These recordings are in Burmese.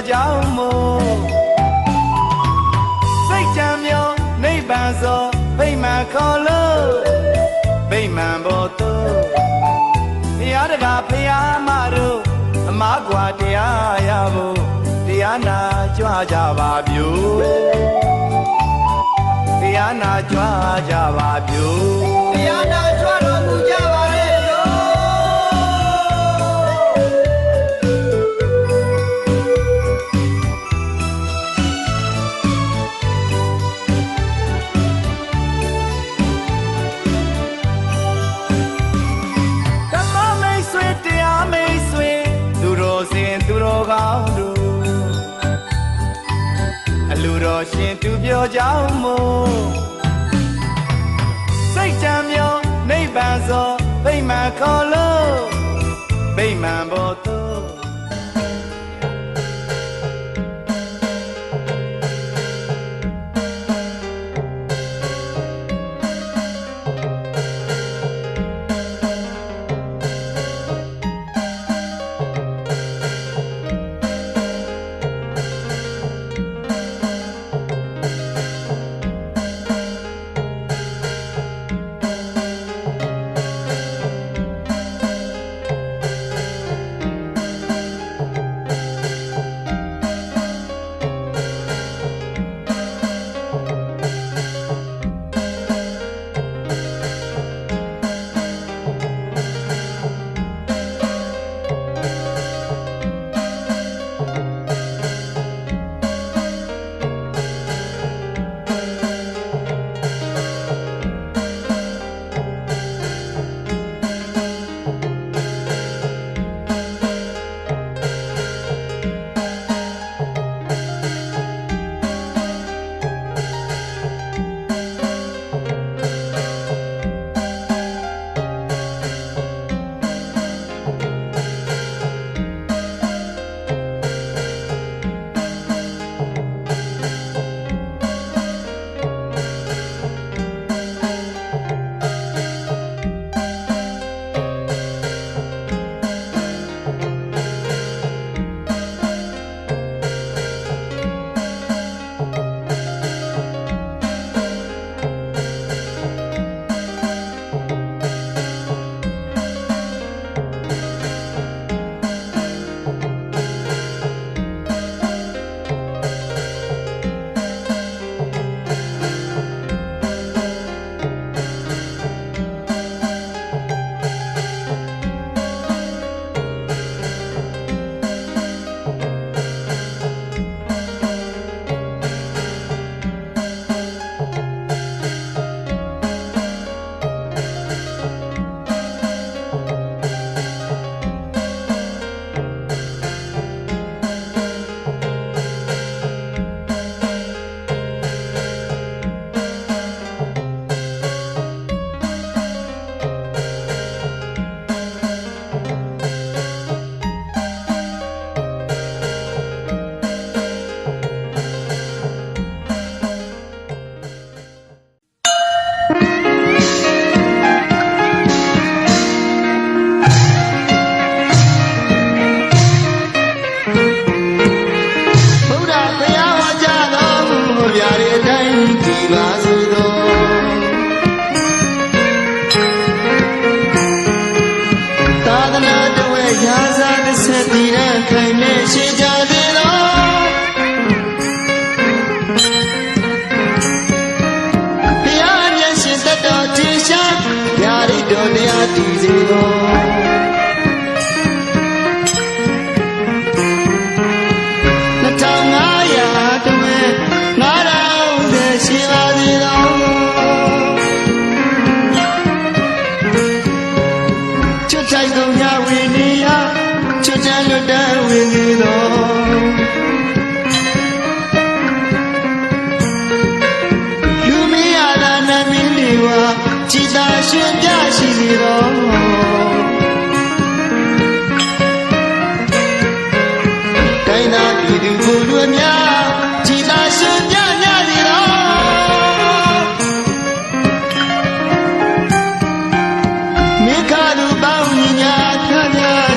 ကြောင်းမို့စိတ်ကြံမျောနိဗ္ဗာန်စောဗိမာန်ခေါ်လို့ဗိမာန်ဘောတို့ဘုရားတကာဘုရားမတို့အမကွာတရားရဖို့တရားနာကြွကြပါပြုတရားနာကြွကြပါပြုတရားနာကြွတော်မူကြပါလေရှင်သူပြောကြောင်းမို့စိတ်ကြံမျောနိဗ္ဗာန်စောဗိမာန်ခေါ်လို့ဗိမာန်ဘောတို့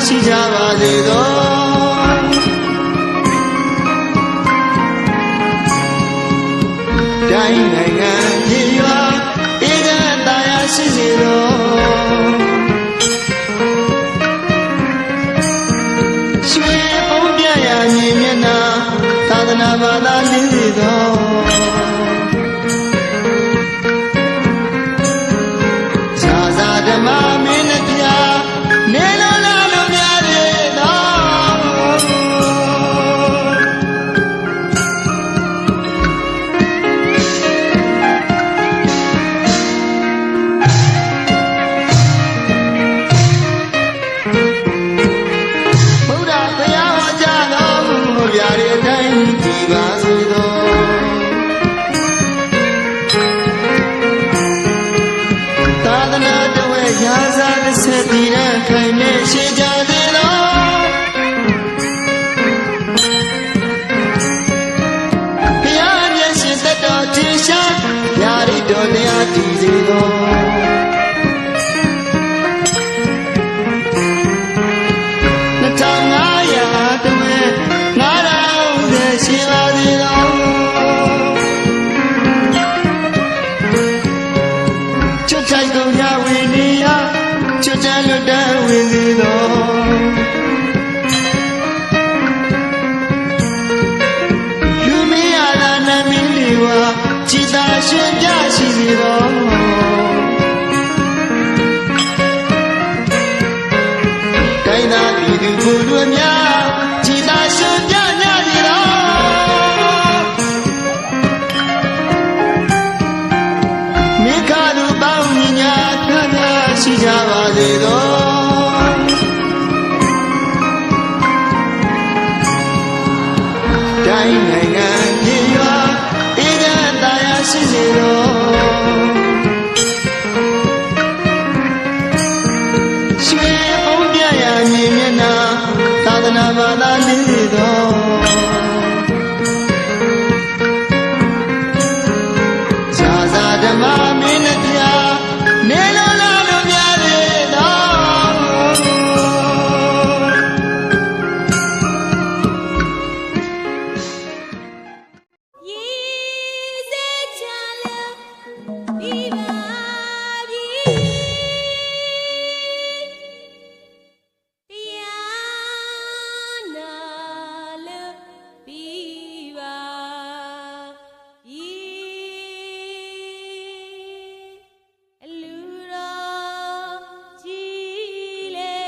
ရှိကြပါစေသော တိုင်းနိုင်ငံပြည်ရွာအေးကတရားရှိစေတော်ရွှေပုံပြရာမြင်မျက်နှာသာသနာဘာသာလင်းစေတော်ဇာဇာဓမ္မမင်းနှပြနေလုံးလာလို့များလေတော်ဘုရားဘုရားဟောကြားတော်မူဗျာဒီတိုင်းကြည်ပါစေတော်သာသနာတော်ဝဲရာဇာတစ်ဆက်တည်တဲ့ခိုင်နဲ့ရှိကြသေးတော်ဘုရားမျက်ရှင်သက်တော်ထင်ရှားဗျာဒီတော်တရားတည်စေတော်2500တဝဲ9000နဲ့ရှိပါသေးတော်ချွတ်ချိုက်ကုန်ရဝေနေရချွတ်ချလွတ်တဲ့ဝေနေတော်လူမင်းရတာနမင်းလေးဝါကြည်သာရှင်ပြရှိစေတော်တိုင်းသာပြည်သူကိုယ်တို့များကြည်သာရှင်ပြညစီတော်မိခါလူပေါင်းညီညာခမ်းများရှိကြပါစေတော်တိုင်းနိုင်ငံပြည်ရွာအေးကတရားရှိစေတော်ရွှေပုံပြရာမြင်မျက်နှာသာသနာဘာသာလင်းစေတော်ဇာဇာဓမ္မမင်းနှပြနေလုံးလာလို့များလေတော်ရေစဲချလာဒီပါပြီတရားနာလို့ပြီးပါပြီအလူတော်ကြီးလေ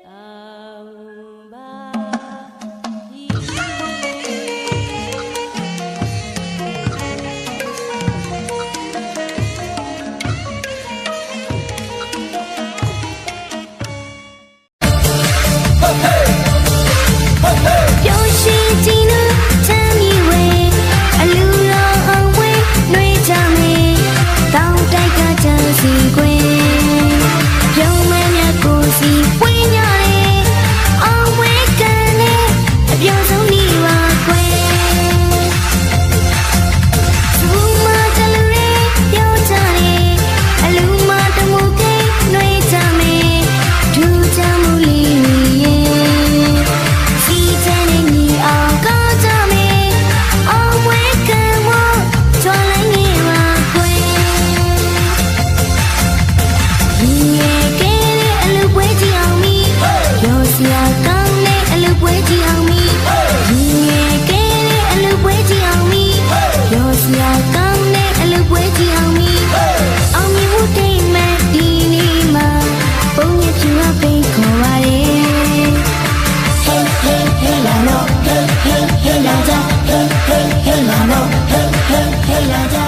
အောင်ပါပြီ ပျော်ရွှင်ကြည်နူးချမ်းမြေဝဲအလူတော်အောင်ဝဲနှွေးချမေတောင်းတိုက်ကချမ်းစီကွယ်ပြုံးမမြတ်ကိုစီပွင့်ညတယ်အောင်ဝဲကန်နဲ့အပြောင်းဆုံးနေပါကွယ်သူမတလူရဲပြောချတယ်အလူမတမှုကိနှွေးချမေထူးချမ်းမှုလေးရဲ့စီချမ်းနေညီအောင်ကောင်းချမေအောင်ဝဲကန်ဝချွန်လိုက်နေပါကွယ်ဒီရဲ့ကဲတဲ့အလူပွဲကြည့်အောင်မီရောစရာကောင်းတဲ့အလူပွဲကြည့်အောင်မီဒီရဲ့ကဲတဲ့အလူပွဲကြည့်အောင်မီရောစရာကောင်းတဲ့အလူပွဲကြည့်အောင်မီအောင်မြင်မှုတိမ်မဲ့ဒီနေ့မှာပုံရပြူအပိတ်ခေါ်ပါရဲ့ Hey hey hey la no hey hey hey la ja hey hey hey la no hey hey hey la ja